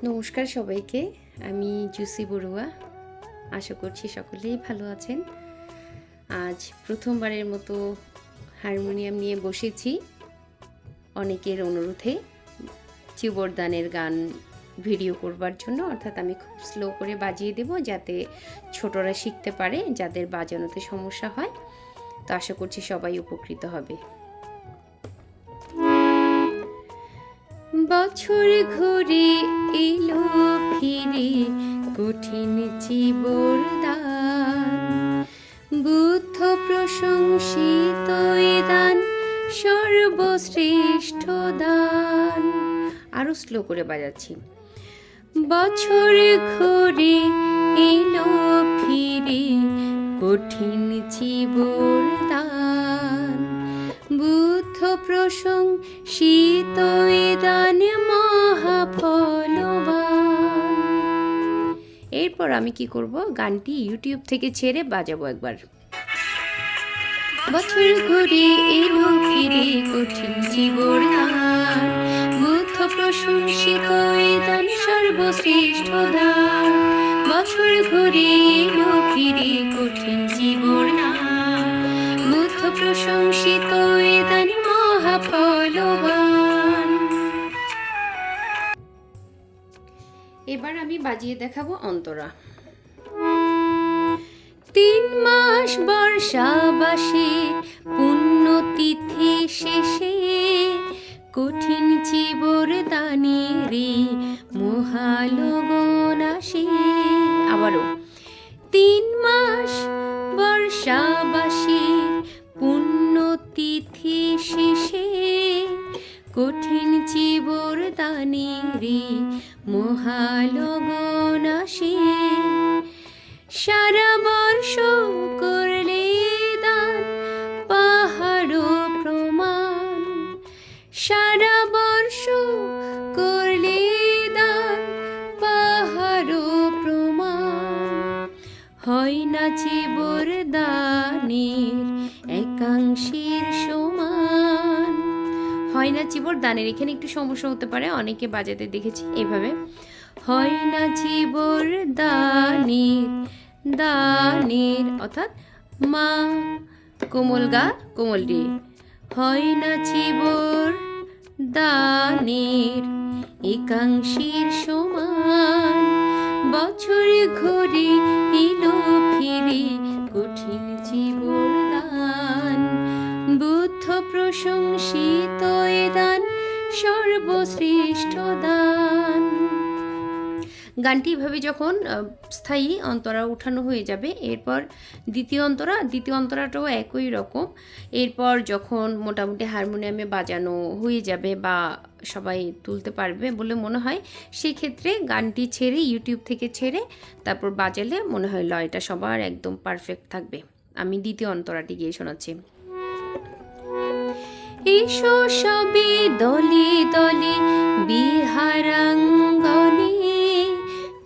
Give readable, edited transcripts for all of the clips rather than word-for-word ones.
নমস্কার সবাইকে। আমি জুসি বড়ুয়া। আশা করছি সকলেই ভালো আছেন। আজ প্রথমবারের মতো হারমোনিয়াম নিয়ে বসেছি অনেকের অনুরোধে চিবরদানের গান ভিডিও করবার জন্য। অর্থাৎ আমি খুব স্লো করে বাজিয়ে দেব যাতে ছোটরা শিখতে পারে, যাদের বাজানোতে সমস্যা হয়। তো আশা করছি সবাই উপকৃত হবে। বছর ঘুরে এলো ফিরে কঠিন চিবরদান, বুদ্ধ প্রশংসিত এ দান সর্বশ্রেষ্ঠ দান। আরো স্লো করে বাজাচ্ছি। বছর ঘুরে এলো ফিরে কঠিন চিবরদান, বুদ্ধ প্রশংসিত এ দান মহাফলবান। এরপর আমি কি করব, গানটি ইউটিউব থেকে ছেড়ে বাজাবো একবার। বছর ঘুরে এলো ফিরে কঠিন চিবরদান, বুদ্ধ প্রশংসিত এ দান সর্বশ্রেষ্ঠ দান। বছর ঘুরে এলো ফিরে কঠিন চিবরদান, বুদ্ধ প্রশংসিত এ দান মহাফলবান। এবার আমি বাজিয়ে দেখাবো অন্তরা। 3 মাস বর্ষাবাসের পুণ্যতিথি শেষে কঠিন চিবরদানের মহালগন আসে। আবারও 3 মাস বর্ষাবাসের পুণ্যতিথি শেষে কঠিন চিবরদানের মহালগন আসে। সারা বর্ষ করলে দান পাহাড় প্রমাণ, সারা বর্ষ করলে দান পাহাড় প্রমাণ। হয় না চিবরদানের একাংশের সমান। হয় না চিবরদানের, এখানে একটু সমস্যা হতে পারে, অনেকে বাজাতে দেখেছি এভাবে। হয় না চিবরদানের দানের, অর্থাৎ মা কোমল গা কোমল রে। হয় না চিবরদানের একাংশের সমান। বছর ঘুরে এলো ফিরে কঠিন চিবরদান, বুদ্ধ প্রশংসিত এ দান সর্বশ্রেষ্ঠ দান। গানটি এভাবে যখন স্থায়ী অন্তরা উঠানো হয়ে যাবে, এরপর দ্বিতীয় অন্তরাটাও একই রকম। এরপর যখন মোটামুটি হারমোনিয়ামে বাজানো হয়ে যাবে বা সবাই তুলতে পারবে বলে মনে হয়, সেক্ষেত্রে গানটি ছেড়ে ইউটিউব থেকে ছেড়ে তারপর বাজালে মনে হয় লয়টা সবার একদম পারফেক্ট থাকবে। আমি দ্বিতীয় অন্তরাটি গিয়ে শোনাচ্ছি। এসো সবে দলে দলে বিহারাঙ্গনে,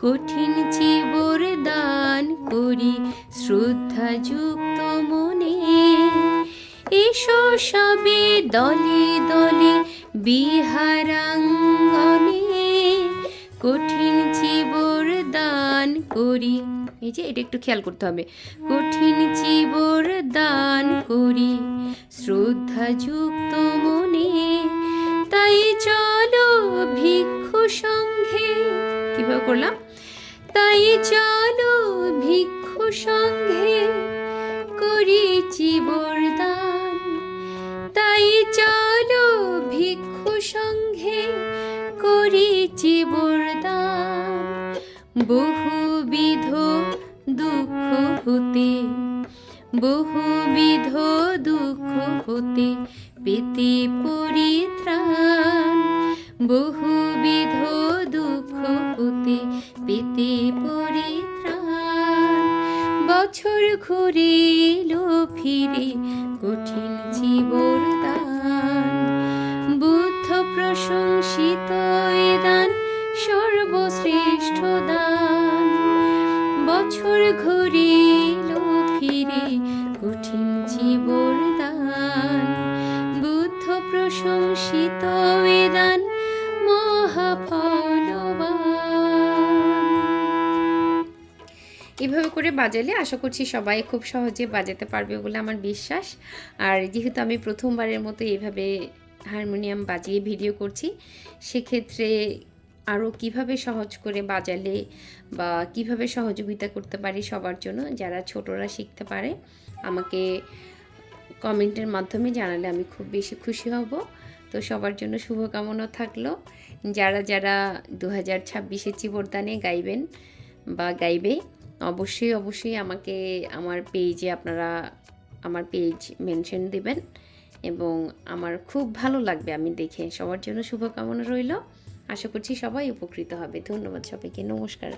কঠিন চিবরদান করি শ্রদ্ধা যুক্ত মনে। এসো সবে দলে দলে বিহারাঙ্গনে, কঠিন চিবরদান করি। এই যে এটা একটু খেয়াল করতে হবে। কঠিন চিবরদান করি শ্রদ্ধা যুক্ত মনে। তাই চলো ভিক্ষু সঙ্ঘে, কিভাবে করলাম, তাই চলো ভিক্ষু সঙ্ঘে করি চিবরদান। তাই চলো ভিক্ষু সঙ্ঘে করি চিবরদান। বহুবিধ দুঃখ হতে, বহুবিধ দুঃখ হতে পেতে পরিত্রাণ। বহুবিধ দুঃখ হতে পেতে পরিত্রাণ। বছর ঘুরে এলো ফিরে কঠিন চিবরদান, বুদ্ধ প্রশংসিত এ দান সর্বশ্রেষ্ঠ দান। বছর ঘুরে এলো ফিরে কঠিন চিবরদান, বুদ্ধ প্রশংসিত এ দান মহাফলবান। এভাবে করে বাজালে আশা করছি সবাই খুব সহজে বাজাতে পারবে বলে আমার বিশ্বাস। আর যেহেতু আমি প্রথমবারের মতো এইভাবে হারমোনিয়াম বাজিয়ে ভিডিও করছি, সেক্ষেত্রে আরও কিভাবে সহজ করে বাজালে বা কিভাবে সহযোগিতা করতে পারি সবার জন্য, যারা ছোটরা শিখতে পারে, আমাকে কমেন্টের মাধ্যমে জানালে আমি খুব বেশি খুশি হব। তো সবার জন্য শুভকামনা থাকলো। যারা যারা 2026-এ চিবরদানে গাইবেন বা গাইবে, অবশ্যই আমাকে আমার পেজে আপনারা আমার পেজ মেনশন দিবেন এবং আমার খুব ভালো লাগবে আমি দেখে। সবার জন্য শুভকামনা রইল। আশা করছি সবাই উপকৃত হবে। ধন্যবাদ সবাইকে। নমস্কার।